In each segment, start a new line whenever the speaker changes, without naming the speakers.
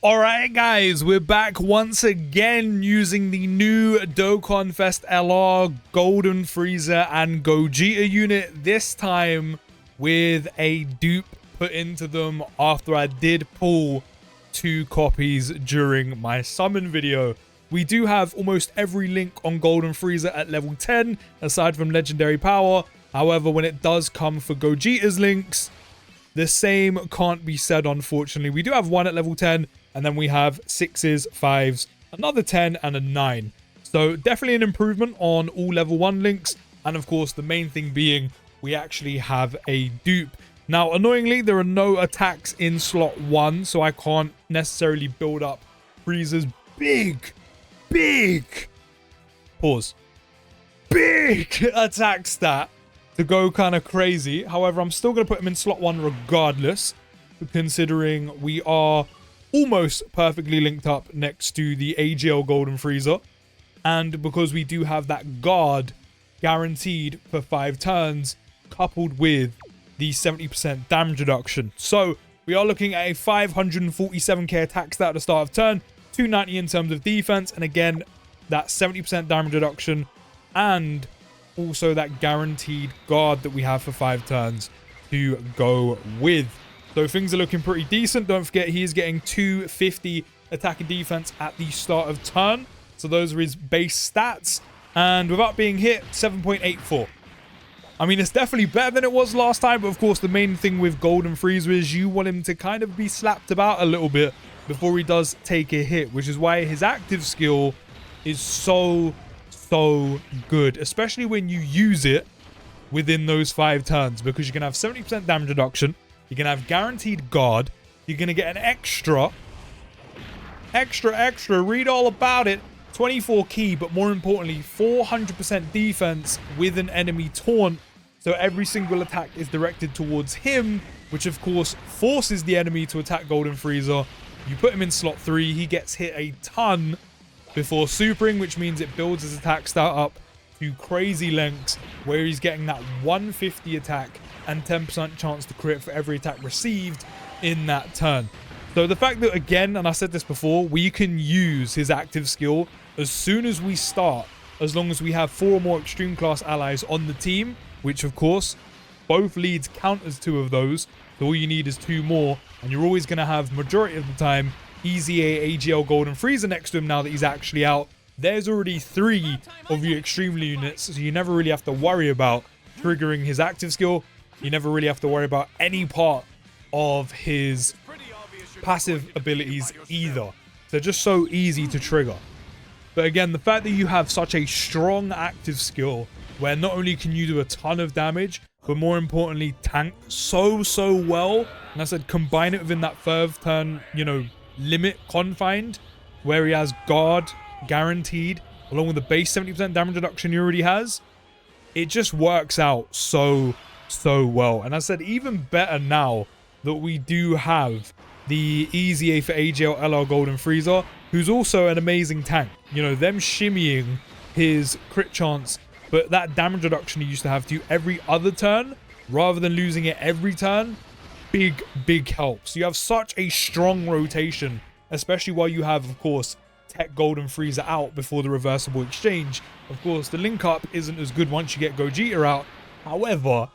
Alright guys, we're back once again using the new Dokkanfest LR Golden Frieza and Gogeta unit, this time with a dupe put into them after I did pull 2 copies during my summon video. We do have almost every link on Golden Frieza at level 10, aside from Legendary Power. However, when it does come for Gogeta's links, the same can't be said, unfortunately. We do have 1 at level 10, and then we have 6s, 5s, another 10, and a 9. So definitely an improvement on all level 1 links. And of course, the main thing being we actually have a dupe. Now, annoyingly, there are no attacks in slot 1, so I can't necessarily build up Frieza's big attack stat to go kind of crazy. However, I'm still going to put him in slot 1 regardless, considering we are almost perfectly linked up next to the AGL Golden Frieza, and because we do have that guard guaranteed for 5 turns coupled with the 70% damage reduction. So we are looking at a 547k attack stat at the start of turn, 290 in terms of defense, and again that 70% damage reduction, and also that guaranteed guard that we have for 5 turns to go with. So things are looking pretty decent. Don't forget, he is getting 250 attack and defense at the start of turn. So those are his base stats. And without being hit, 7.84. I mean, it's definitely better than it was last time. But of course, the main thing with Golden Frieza is you want him to kind of be slapped about a little bit before he does take a hit, which is why his active skill is so good, especially when you use it within those 5 turns, because you can have 70% damage reduction. You're going to have guaranteed guard. You're going to get an extra, read all about it, 24 key, but more importantly, 400% defense with an enemy taunt. So every single attack is directed towards him, which of course forces the enemy to attack Golden Frieza. You put him in slot 3, he gets hit a ton before supering, which means it builds his attack stat up to crazy lengths, where he's getting that 150 attack and 10% chance to crit for every attack received in that turn. So the fact that, again, and I said this before, we can use his active skill as soon as we start, as long as we have 4 or more extreme class allies on the team, which of course both leads count as 2 of those. So all you need is 2 more, and you're always going to have, majority of the time, Easy A AGL Golden Frieza next to him now that he's actually out. There's already 3 of your extreme units, so you never really have to worry about triggering his active skill. You never really have to worry about any part of his passive abilities either. They're just so easy to trigger. But again, the fact that you have such a strong active skill, where not only can you do a ton of damage, but more importantly, tank so well. And I said, combine it within that 3rd turn, you know, limit confined, where he has guard guaranteed, along with the base 70% damage reduction he already has. It just works out so well. And I said, even better now that we do have the Easy A for AGL LR Golden Frieza, who's also an amazing tank. You know, them shimmying his crit chance, but that damage reduction he used to have to every other turn, rather than losing it every turn, big help. So you have such a strong rotation, especially while you have, of course, Tech Golden Frieza out before the reversible exchange. Of course, the link up isn't as good once you get Gogeta out. However,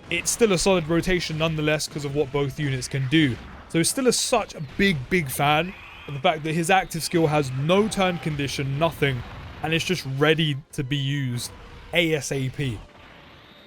it's still a solid rotation nonetheless because of what both units can do. So still such a big fan of the fact that his active skill has no turn condition, nothing, and it's just ready to be used ASAP.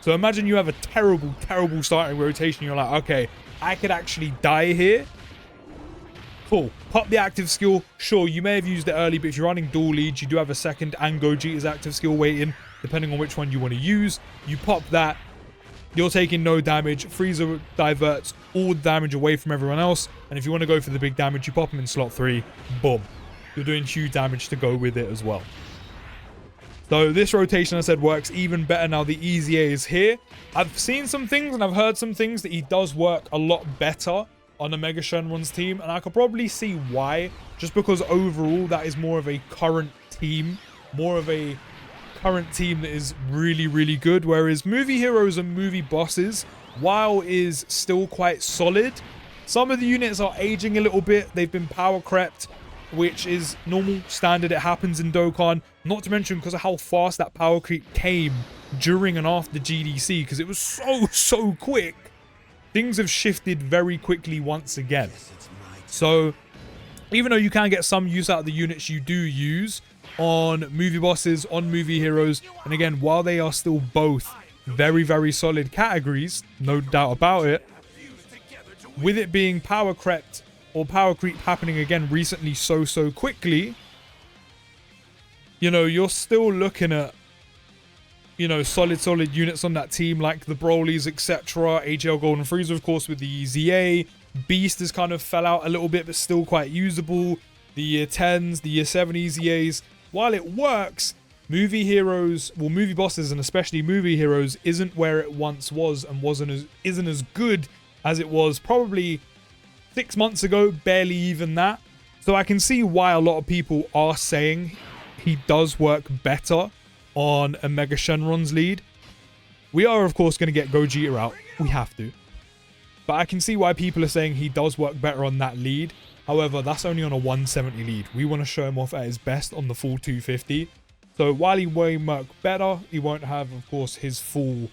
So imagine you have a terrible starting rotation. You're like, okay, I could actually die here. Cool. Pop the active skill. Sure, you may have used it early, but if you're running dual leads, you do have a 2nd and Gogeta's active skill waiting, depending on which one you want to use. You pop that. You're taking no damage. Frieza diverts all the damage away from everyone else. And if you want to go for the big damage, you pop him in slot 3. Boom. You're doing huge damage to go with it as well. So this rotation, I said, works even better now the Easy A is here. I've seen some things and I've heard some things that he does work a lot better on a Mega Shenron's team. And I could probably see why. Just because overall that is more of a current team. More of a current team that is really good, whereas movie heroes and movie bosses, while is still quite solid, Some of the units are aging a little bit. They've been power crept, which is normal, standard. It happens in Dokkan. Not to mention because of how fast that power creep came during and after GDC, because it was so quick. Things have shifted very quickly once again. So even though you can get some use out of the units you do use on movie bosses, on movie heroes, and again, while they are still both very solid categories, no doubt about it, with it being power crept or power creep happening again recently so quickly, you know, you're still looking at, you know, solid units on that team, like the Brolys, etc. AGL Golden Frieza, of course, with the ZA. Beast has kind of fell out a little bit, but still quite usable. The year 10s, the year 7 EZAs, while it works, movie heroes, well, movie bosses, and especially movie heroes, isn't where it once was, and isn't as good as it was probably 6 months ago, barely even that. So I can see why a lot of people are saying he does work better on a Mega Shenron's lead. We are, of course, going to get Gogeta out. We have to. But I can see why people are saying he does work better on that lead. However, that's only on a 170 lead. We want to show him off at his best on the full 250. So while he won't work better, he won't have, of course, his full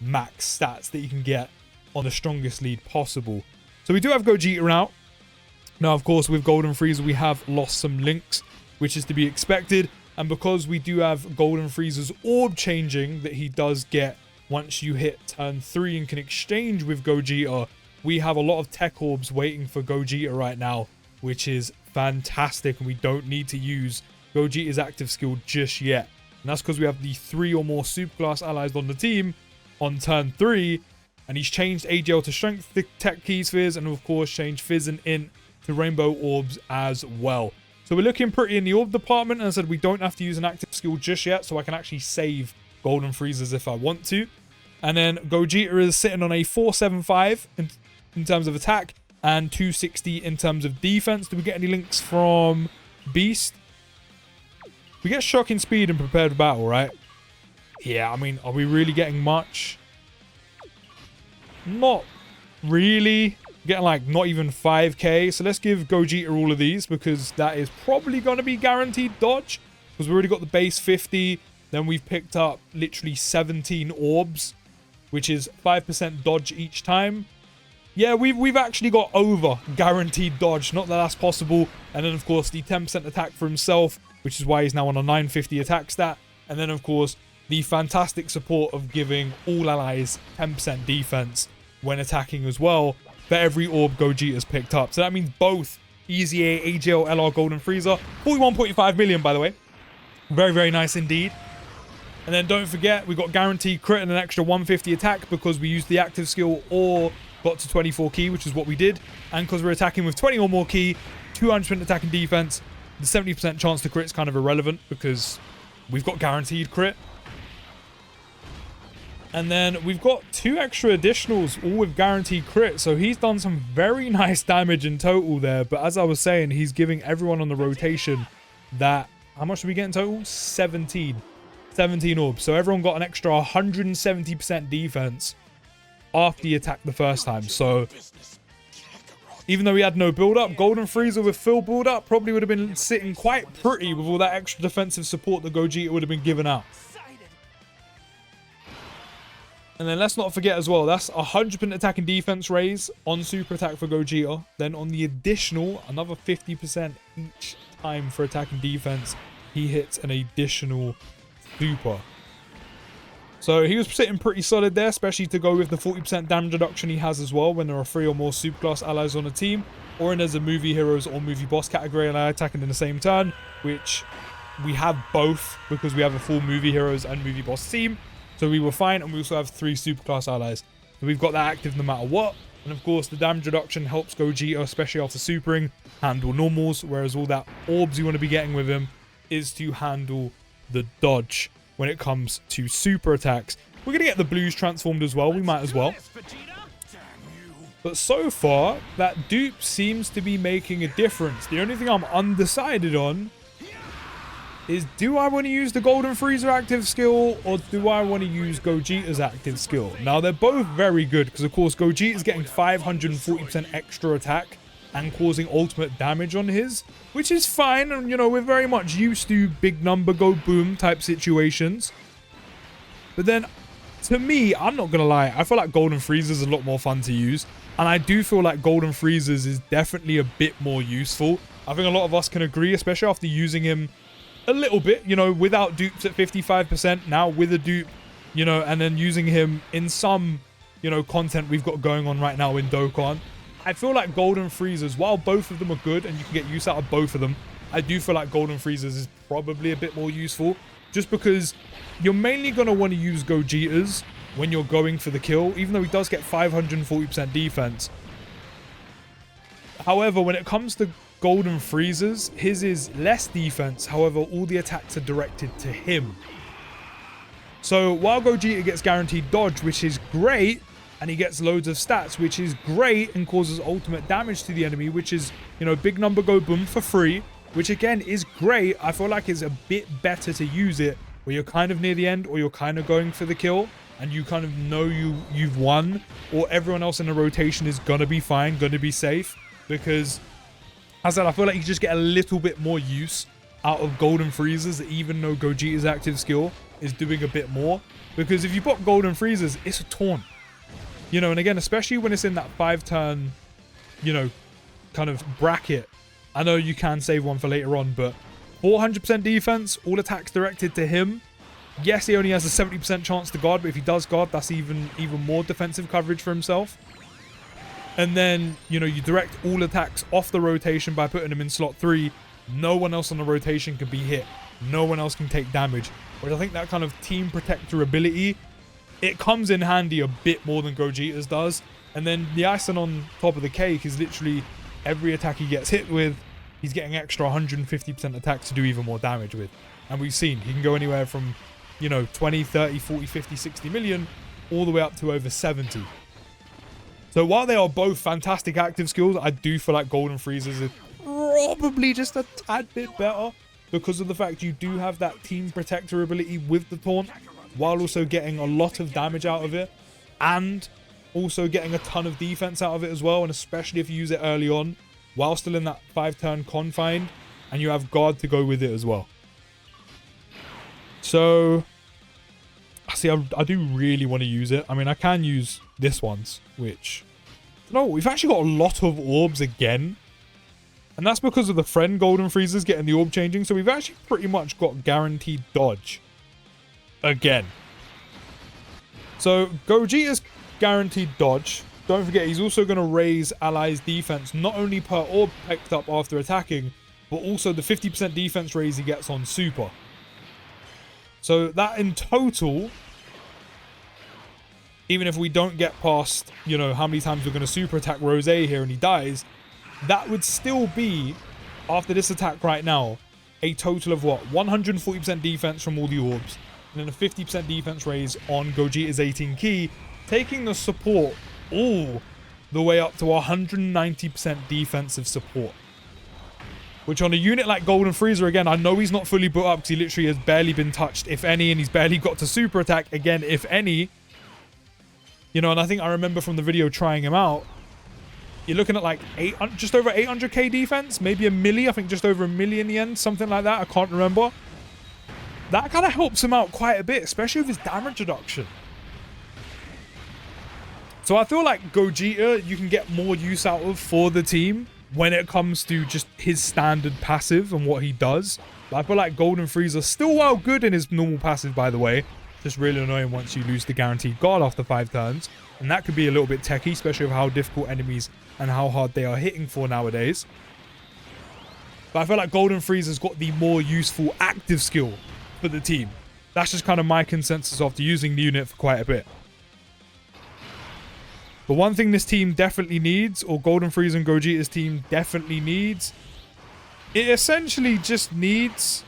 max stats that you can get on the strongest lead possible. So we do have Gogeta out. Now, of course, with Golden Frieza, we have lost some links, which is to be expected. And because we do have Golden Frieza's orb changing that he does get once you hit turn 3 and can exchange with Gogeta, we have a lot of tech orbs waiting for Gogeta right now, which is fantastic, and we don't need to use Gogeta's active skill just yet. And that's because we have the 3 or more superclass allies on the team on turn 3, and he's changed AGL to strength tech key spheres, and of course changed Fizz and Int to rainbow orbs as well. So we're looking pretty in the orb department, and I said we don't have to use an active skill just yet, so I can actually save Golden Friezas if I want to. And then Gogeta is sitting on a 475 in terms of attack and 260 in terms of defense. Do we get any links from Beast? We get shocking speed and prepared for battle, right? Yeah, I mean, are we really getting much? Not really. Getting like not even 5k. So let's give Gogeta all of these, because that is probably going to be guaranteed dodge, because we already got the base 50. Then we've picked up literally 17 orbs, which is 5% dodge each time. Yeah, we've actually got over guaranteed dodge. Not that that's possible. And then, of course, the 10% attack for himself, which is why he's now on a 950 attack stat. And then, of course, the fantastic support of giving all allies 10% defense when attacking as well for every orb Gogeta's picked up. So that means both EZA, AGL, LR Golden Frieza. 41.5 million, by the way. Very nice indeed. And then don't forget, we got guaranteed crit and an extra 150 attack because we used the active skill or got to 24 key, which is what we did. And because we're attacking with 20 or more key, 200% attack and defense, the 70% chance to crit is kind of irrelevant because we've got guaranteed crit. And then we've got 2 extra additionals, all with guaranteed crit. So he's done some very nice damage in total there. But as I was saying, he's giving everyone on the rotation that... How much did we get in total? 17 orbs. So everyone got an extra 170% defense after he attacked the first time. So even though he had no build-up, Golden Frieza with full build-up probably would have been sitting quite pretty with all that extra defensive support that Gogeta would have been given out. And then let's not forget as well, that's 100% attack and defense raise on super attack for Gogeta. Then on the additional, another 50% each time for attack and defense, he hits an additional super. So he was sitting pretty solid there, especially to go with the 40% damage reduction he has as well when there are 3 or more superclass allies on a team, or when there's a movie heroes or movie boss category ally attacking in the same turn, which we have both because we have a full movie heroes and movie boss team. So we were fine, and we also have 3 superclass allies. So we've got that active no matter what. And of course, the damage reduction helps Gogeta, especially after supering, handle normals, whereas all that orbs you want to be getting with him is to handle the dodge when it comes to super attacks. We're going to get the blues transformed as well. We might as well. But so far, that dupe seems to be making a difference. The only thing I'm undecided on is, do I want to use the Golden Frieza active skill or do I want to use Gogeta's active skill? Now, they're both very good because, of course, Gogeta's getting 540% extra attack and causing ultimate damage on his, which is fine. And, you know, we're very much used to big number go boom type situations. But then, to me, I'm not going to lie, I feel like Golden Frieza's a lot more fun to use. And I do feel like Golden Frieza's is definitely a bit more useful. I think a lot of us can agree, especially after using him a little bit, you know, without dupes at 55%, now with a dupe, you know, and then using him in some, you know, content we've got going on right now in Dokkan. I feel like Golden Frieza's, while both of them are good and you can get use out of both of them, I do feel like Golden Frieza's is probably a bit more useful, just because you're mainly going to want to use Gogeta's when you're going for the kill, even though he does get 540% defense. However, when it comes to Golden Frieza's, his is less defense. However, all the attacks are directed to him. So while Gogeta gets guaranteed dodge, which is great, and he gets loads of stats, which is great, and causes ultimate damage to the enemy, which is, you know, big number go boom for free, which again is great. I feel like it's a bit better to use it where you're kind of near the end or you're kind of going for the kill and you kind of know you've won, or everyone else in the rotation is gonna be fine, gonna be safe, because as I said, I feel like you just get a little bit more use out of Golden Frieza's, even though Gogeta's active skill is doing a bit more. Because if you put Golden Frieza's, it's a taunt. You know, and again, especially when it's in that 5-turn, you know, kind of bracket. I know you can save one for later on, but 400% defense, all attacks directed to him. Yes, he only has a 70% chance to guard, but if he does guard, that's even more defensive coverage for himself. And then, you know, you direct all attacks off the rotation by putting him in slot 3. No one else on the rotation can be hit. No one else can take damage. Which I think that kind of team protector ability, it comes in handy a bit more than Gogeta's does. And then the icing on top of the cake is literally every attack he gets hit with, he's getting extra 150% attacks to do even more damage with. And we've seen he can go anywhere from, you know, 20, 30, 40, 50, 60 million, all the way up to over 70. So while they are both fantastic active skills, I do feel like Golden Frieza's is probably just a tad bit better because of the fact you do have that team protector ability with the taunt, while also getting a lot of damage out of it and also getting a ton of defense out of it as well. And especially if you use it early on while still in that 5-turn confine and you have guard to go with it as well. So see, I do really want to use it. I mean, I can use this one's, which, no, we've actually got a lot of orbs again. And that's because of the friend Golden Frieza's getting the orb changing. So we've actually pretty much got guaranteed dodge again. So Gogeta's guaranteed dodge. Don't forget, he's also going to raise allies' defense, not only per orb picked up after attacking, but also the 50% defense raise he gets on super. So that in total, even if we don't get past, you know, how many times we're going to super attack Rose here and he dies, that would still be, after this attack right now, a total of what? 140% defense from all the orbs, and then a 50% defense raise on Gogeta's 18 key, taking the support all the way up to 190% defensive support. Which on a unit like Golden Frieza, again, I know he's not fully built up because he literally has barely been touched, if any, and he's barely got to super attack, again, if any. You know, and I think I remember from the video trying him out, you're looking at like just over 800k defense, maybe a milli, I think just over a milli in the end, something like that, I can't remember. That kind of helps him out quite a bit, especially with his damage reduction. So I feel like Gogeta, you can get more use out of for the team when it comes to just his standard passive and what he does. But I feel like Golden Frieza, still while good in his normal passive, by the way, just really annoying once you lose the guaranteed guard after 5 turns. And that could be a little bit techie, especially with how difficult enemies and how hard they are hitting for nowadays. But I feel like Golden Frieza's got the more useful active skill for the team. That's just kind of my consensus after using the unit for quite a bit. But one thing this team definitely needs, or Golden Frieza and Gogeta's team definitely needs, it essentially just needs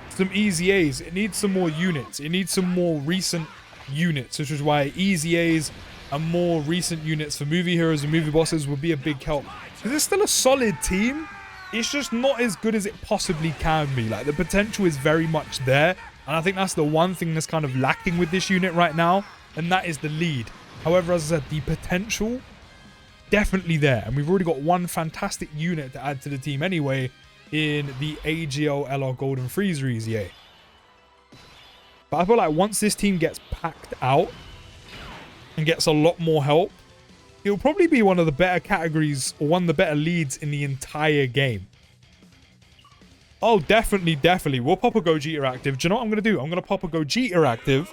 some easy A's. It needs some more units. It needs some more recent units, which is why easy A's and more recent units for movie heroes and movie bosses would be a big help. Because it's still a solid team. it's just not as good as it possibly can be. Like, the potential is very much there. And I think that's the one thing that's kind of lacking with this unit right now. And that is the lead. However, as I said, the potential, definitely there. And we've already got one fantastic unit to add to the team anyway in the AGL LR Golden Frieza. But I feel like once this team gets packed out and gets a lot more help, it'll probably be one of the better categories or one of the better leads in the entire game. Oh, definitely, definitely. We'll pop a Gogeta active. Do you know what I'm going to do? I'm going to pop a Gogeta active.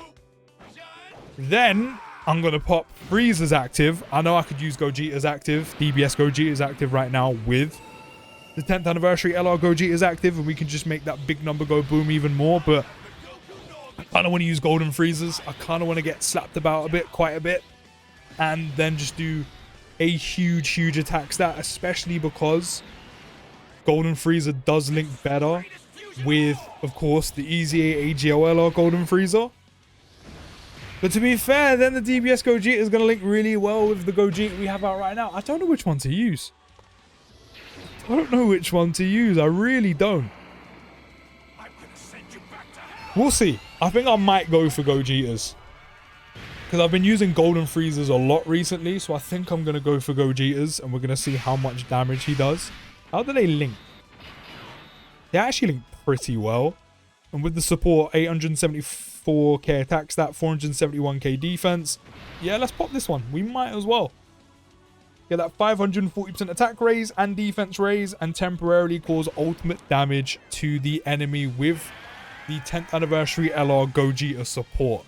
Then I'm going to pop Frieza's active. I know I could use Gogeta's active. DBS Gogeta's active right now with the 10th anniversary LR Gogeta's active. And we can just make that big number go boom even more. But I kind of want to use Golden Friezas. I kind of want to get slapped about a bit, quite a bit. And then just do a huge attack stat, especially because Golden Frieza does link better with, of course, the EZA AGOLR Golden Frieza. But to be fair, then the DBS Gogeta is going to link really well with the Gogeta we have out right now. I don't know which one to use. I don't know which one to use. I really don't. We'll see. I think I might go for Gogetas, because I've been using Golden Friezas a lot recently, so I think I'm going to go for Gogetas, and we're going to see how much damage he does. How do they link? They actually link pretty well. And with the support, 874k attack stat, 471k defense. Yeah, let's pop this one. We might as well. Get that 540% attack raise and defense raise, and temporarily cause ultimate damage to the enemy with the 10th anniversary LR Gogeta support.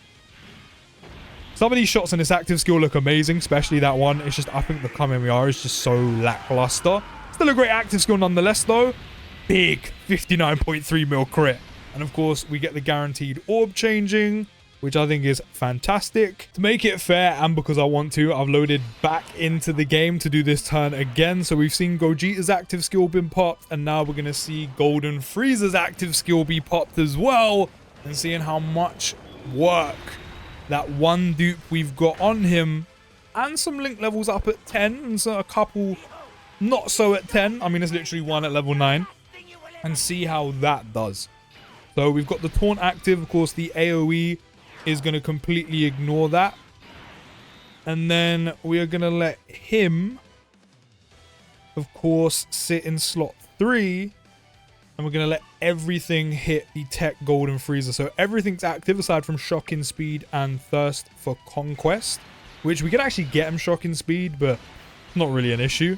Some of these shots in this active skill look amazing, especially that one. It's just, I think the Kamehameha is just so lackluster. Still a great active skill nonetheless, though. Big 59.3 mil crit. And of course, we get the guaranteed orb changing, which I think is fantastic. To make it fair, and because I want to, I've loaded back into the game to do this turn again. So we've seen Gogeta's active skill been popped, and now we're going to see Golden Frieza's active skill be popped as well. And seeing how much work that one dupe we've got on him, and some link levels up at 10, and so a couple not so at 10. I mean, there's literally one at level 9. And see how that does. So we've got the taunt active. Of course, the AoE is going to completely ignore that. And then we are going to let him, of course, sit in slot 3. And we're going to let everything hit the Tech Golden Frieza. So everything's active aside from Shocking Speed and Thirst for Conquest, which we could actually get him Shocking Speed, but not really an issue.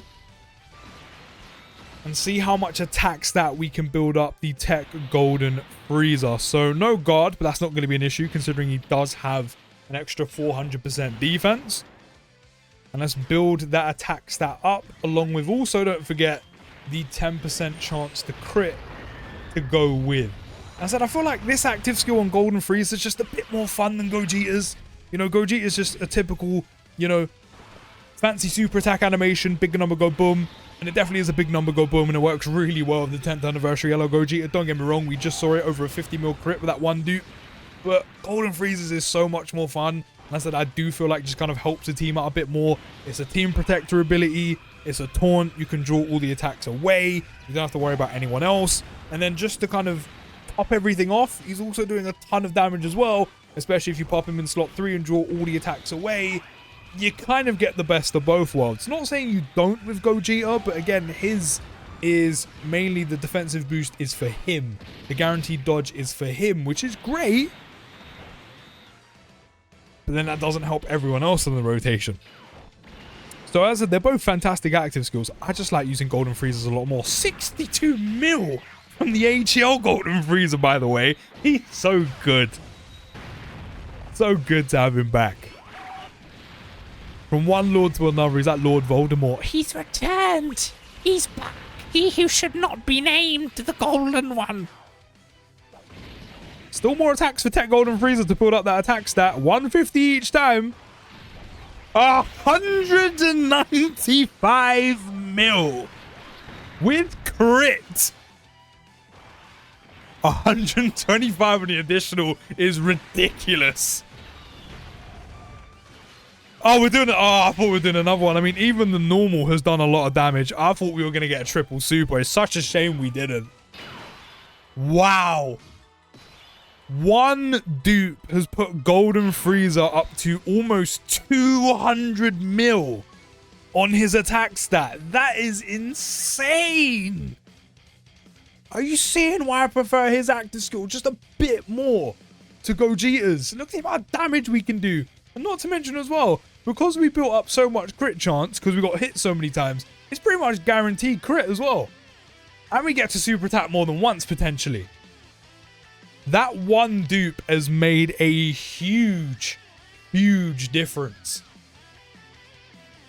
And see how much attack stat we can build up the Tech Golden Frieza. So no guard, but that's not going to be an issue considering he does have an extra 400% defense. And let's build that attack stat up, along with also, don't forget, the 10% chance to crit to go with. As I said, I feel like this active skill on Golden Frieza is just a bit more fun than Gogeta's. You know, Gogeta is just a typical, you know, fancy super attack animation, big number go boom. And it definitely is a big number go boom, and it works really well with the 10th anniversary LR Gogeta. Don't get me wrong, we just saw it over a 50 mil crit with that one dupe. But Golden Frieza's is so much more fun. And I said, I do feel like it just kind of helps the team out a bit more. It's a team protector ability. It's a taunt. You can draw all the attacks away. You don't have to worry about anyone else. And then just to kind of top everything off, he's also doing a ton of damage as well. Especially if you pop him in slot 3 and draw all the attacks away. You kind of get the best of both worlds. Not saying you don't with Gogeta, but again, his is mainly the defensive boost is for him. The guaranteed dodge is for him, which is great. But then that doesn't help everyone else in the rotation. So as I said, they're both fantastic active skills. I just like using Golden Friezas a lot more. 62 mil from the AGL Golden Frieza, by the way. He's so good. So good to have him back. From one lord to another, is that Lord Voldemort?
He's returned. He's back. He who should not be named, the Golden One.
Still more attacks for Tech Golden Frieza to build up that attack stat. 150 each time. 195 mil. With crit. 125 on the additional is ridiculous. Oh, we're doing it. Oh, I thought we were doing another one. I mean, even the normal has done a lot of damage. I thought we were going to get a triple super. It's such a shame we didn't. Wow. One dupe has put Golden Frieza up to almost 200 mil on his attack stat. That is insane. Are you seeing why I prefer his active skill just a bit more to Gogeta's? Look at the amount of damage we can do. And not to mention as well, because we built up so much crit chance, because we got hit so many times, it's pretty much guaranteed crit as well. And we get to super attack more than once, potentially. That one dupe has made a huge, huge difference.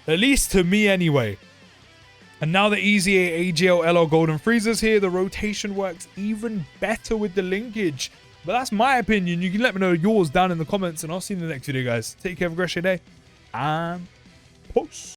At least to me anyway. And now the Easy A AGL LR Golden Frieza's here, the rotation works even better with the linkage. But that's my opinion. You can let me know yours down in the comments, and I'll see you in the next video, guys. Take care, have a great day, and peace.